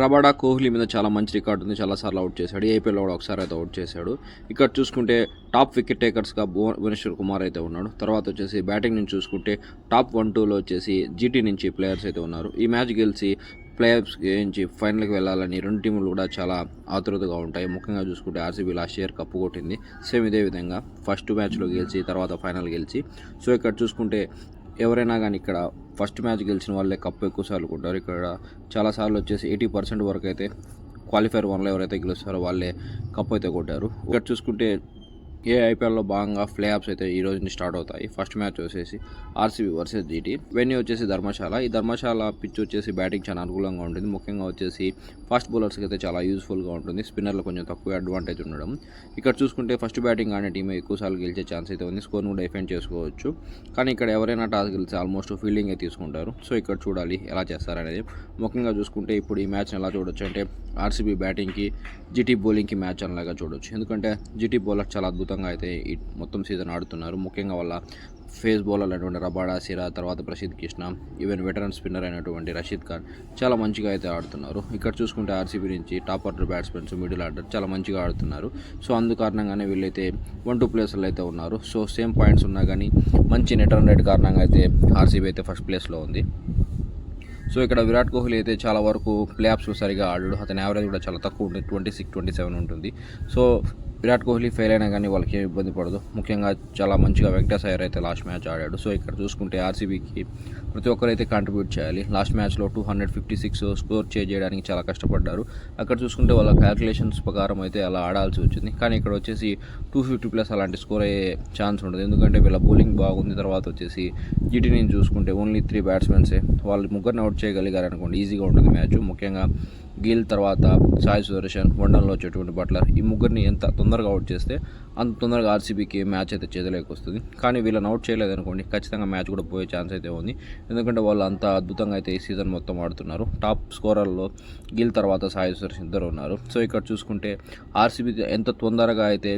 Rabada Kohli మీద చాలా మంచి రికార్డు ఉంది. చాలా సార్లు అవుట్ చేశాడు. ఐపీఎల్లో కూడా ఒకసారి అయితే అవుట్ చేశాడు. ఇక్కడ చూసుకుంటే టాప్ వికెట్ టేకర్స్గా భువనేశ్వర్ కుమార్ అయితే ఉన్నాడు. తర్వాత వచ్చేసి బ్యాటింగ్ నుంచి చూసుకుంటే టాప్ 1-2లో వచ్చేసి జీటీ నుంచి ప్లేయర్స్ అయితే ఉన్నారు. ఈ మ్యాచ్ గెలిచి ప్లేఆఫ్స్ నుంచి ఫైనల్కి వెళ్ళాలని రెండు టీములు కూడా చాలా ఆతృతగా ఉంటాయి. ముఖ్యంగా చూసుకుంటే ఆర్సీబీ లాస్ట్ ఇయర్ కప్పు కొట్టింది. సేమ్ ఇదే విధంగా ఫస్ట్ మ్యాచ్లో గెలిచి తర్వాత ఫైనల్ గెలిచి. సో ఇక్కడ చూసుకుంటే ఎవరైనా కానీ ఇక్కడ ఫస్ట్ మ్యాచ్ గెలిచిన వాళ్ళే కప్పు ఎక్కువసార్లు కొట్టారు. ఇక్కడ చాలాసార్లు వచ్చేసి 80% వరకు అయితే క్వాలిఫైర్ 1లో ఎవరైతే గెలుస్తారో వాళ్ళే కప్పు అయితే కొట్టారు. ఇక్కడ చూసుకుంటే ఐపీఎల్లో భాగంగా ప్లే ఆఫ్స్ అయితే ఈ రోజు నుంచి స్టార్ట్ అవుతాయి. ఫస్ట్ మ్యాచ్ వచ్చేసి ఆర్సీబీ వర్సెస్ జీటీ. వెన్యూ వచ్చేసి ధర్మశాల. ఈ ధర్మశాల పిచ్ వచ్చేసి బ్యాటింగ్ చాలా అనుకూలంగా ఉంటుంది. ముఖ్యంగా వచ్చేసి ఫాస్ట్ బౌలర్స్కి అయితే చాలా యూస్ఫుల్గా ఉంటుంది. స్పిన్నర్లు కొంచెం తక్కువ అడ్వాంటేజ్ ఉండడం. ఇక్కడ చూసుకుంటే ఫస్ట్ బ్యాటింగ్ ఆడే టీమే ఎక్కువసార్లు గెలిచే ఛాన్స్ అయితే ఉంది. స్కోర్ను కూడా డిఫెండ్ చేసుకోవచ్చు. కానీ ఇక్కడ ఎవరైనా టాస్ గెలిచి ఆల్మోస్ట్ ఫీల్డింగే తీసుకుంటారు. సో ఇక్కడ చూడాలి ఎలా చేస్తారనేది. ముఖ్యంగా చూసుకుంటే ఇప్పుడు ఈ మ్యాచ్ని ఎలా చూడొచ్చు అంటే ఆర్సీబీ బ్యాటింగ్కి జీటీ బౌలింగ్కి మ్యాచ్ అనలాగా చూడొచ్చు. ఎందుకంటే జీటీ బౌలర్ చాలా అద్భుతంగా అయితే ఈ మొత్తం సీజన్ ఆడుతున్నారు. ముఖ్యంగా వాళ్ళ ఫేస్ బౌలర్ అయినటువంటి రబాడా, సిరా, తర్వాత Prasidh Krishna, even veteran spinner అయినటువంటి రషీద్ ఖాన్ చాలా మంచిగా అయితే ఆడుతున్నారు. ఇక్కడ చూసుకుంటే ఆర్సీబీ నుంచి top order batsmen, middle order చాలా మంచిగా ఆడుతున్నారు. సో అందు కారణంగానే వీళ్ళైతే 1-2 ప్లేస్లో అయితే ఉన్నారు. సో సేమ్ పాయింట్స్ ఉన్నా కానీ మంచి నెట్ రన్ రేట్ కారణంగా అయితే ఆర్సీబీ అయితే ఫస్ట్ ప్లేస్లో ఉంది. సో ఇక్కడ విరాట్ కోహ్లీ అయితే చాలా వరకు ప్లే ఆఫ్స్లో సరిగా ఆడాడు. అతని యావరేజ్ కూడా చాలా తక్కువ ఉంటుంది, 26-27 ఉంటుంది. సో విరాట్ కోహ్లీ ఫెయిల్ అయినా కానీ వాళ్ళకి ఏమి ఇబ్బంది పడదు. ముఖ్యంగా చాలా మంచిగా వెంకటేష్ అయ్యర్ అయితే లాస్ట్ మ్యాచ్ ఆడాడు. సో ఇక్కడ చూసుకుంటే ఆర్సీబీకి ప్రతి ఒక్కరైతే కాంట్రిబ్యూట్ చేయాలి. లాస్ట్ మ్యాచ్లో 256 స్కోర్ చేయడానికి చాలా కష్టపడ్డారు. అక్కడ చూసుకుంటే వాళ్ళ క్యాల్కులేషన్స్ ప్రకారం అయితే అలా ఆడాల్సి వచ్చింది. కానీ ఇక్కడ వచ్చేసి 250+ అలాంటి స్కోర్ అయ్యే ఛాన్స్ ఉండదు. ఎందుకంటే వీళ్ళ బౌలింగ్ బాగుంది. తర్వాత వచ్చేసి జీటీ నుంచి చూసుకుంటే ఓన్లీ 3 బ్యాట్స్మెన్సే. వాళ్ళు ముగ్గురిని అవుట్ చేయగలిగారు అనుకోండి, ఈజీగా ఉంటుంది మ్యాచ్. ముఖ్యంగా గిల్, తర్వాత సాయి సుదర్శన్, వన్డౌన్లో వచ్చేటువంటి బట్లర్, ఈ ముగ్గురిని ఎంత తొందరగా అవుట్ చేస్తే అంత తొందరగా ఆర్సీబీకి మ్యాచ్ అయితే చేదలేక వస్తుంది. కానీ వీళ్ళని అవుట్ చేయలేదనుకోండి ఖచ్చితంగా మ్యాచ్ కూడా పోయే ఛాన్స్ అయితే ఉంది. ఎందుకంటే వాళ్ళు అంత అద్భుతంగా అయితే ఈ సీజన్ మొత్తం ఆడుతున్నారు. టాప్ స్కోరర్లో గిల్, తర్వాత సాయి సుదర్శన్ ఇద్దరు ఉన్నారు. సో ఇక్కడ చూసుకుంటే ఆర్సీబీ ఎంత తొందరగా అయితే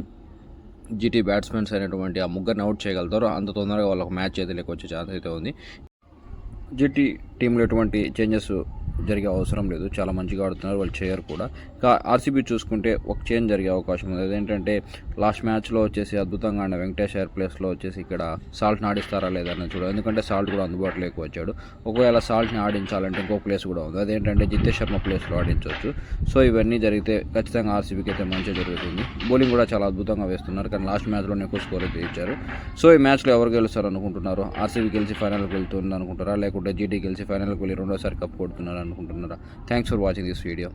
జీటీ బ్యాట్స్మెన్స్ అయినటువంటి ఆ ముగ్గురిని అవుట్ చేయగలుగుతారో అంత తొందరగా వాళ్ళకు మ్యాచ్ చేదలేక వచ్చే ఛాన్స్ అయితే ఉంది. జీటీ టీంలో ఎటువంటి చేంజెస్ జరిగే అవసరం లేదు. చాలా మంచిగా ఆడుతున్నారు, వాళ్ళు చేయరు కూడా. ఇంకా ఆర్సీబీ చూసుకుంటే ఒక చేంజ్ జరిగే అవకాశం ఉంది. అదేంటంటే లాస్ట్ మ్యాచ్లో వచ్చేసి అద్భుతంగా ఆడిన వెంకటేష్ అయ్యర్ ప్లేస్లో వచ్చేసి ఇక్కడ సాల్ట్ని ఆడిస్తారా లేదని చూడాలి. ఎందుకంటే సాల్ట్ కూడా అందుబాటులోకి వచ్చాడు. ఒకవేళ సాల్ట్ని ఆడించాలంటే ఇంకో ప్లేస్ కూడా ఉంది. అదేంటంటే జితేష్ శర్మ ప్లేస్లో ఆడించవచ్చు. సో ఇవన్నీ జరిగితే ఖచ్చితంగా ఆర్సీబీకి అయితే మంచిగా జరుగుతుంది. బౌలింగ్ కూడా చాలా అద్భుతంగా వేస్తున్నారు. కానీ లాస్ట్ మ్యాచ్లోనే ఎక్కువ స్కోర్ అయితే ఇచ్చారు. సో ఈ మ్యాచ్లో ఎవరు గెలుస్తారు అనుకుంటున్నారు? ఆర్సీబీ గెలిచి ఫైనల్కి వెళ్తుంది అనుకుంటారా, లేకుంటే జీటీ గెలిచి ఫైనల్కి వెళ్ళి రెండోసారి కప్ కొడుతున్నారు అనుకుంటున్నారా? Thanks for watching this video.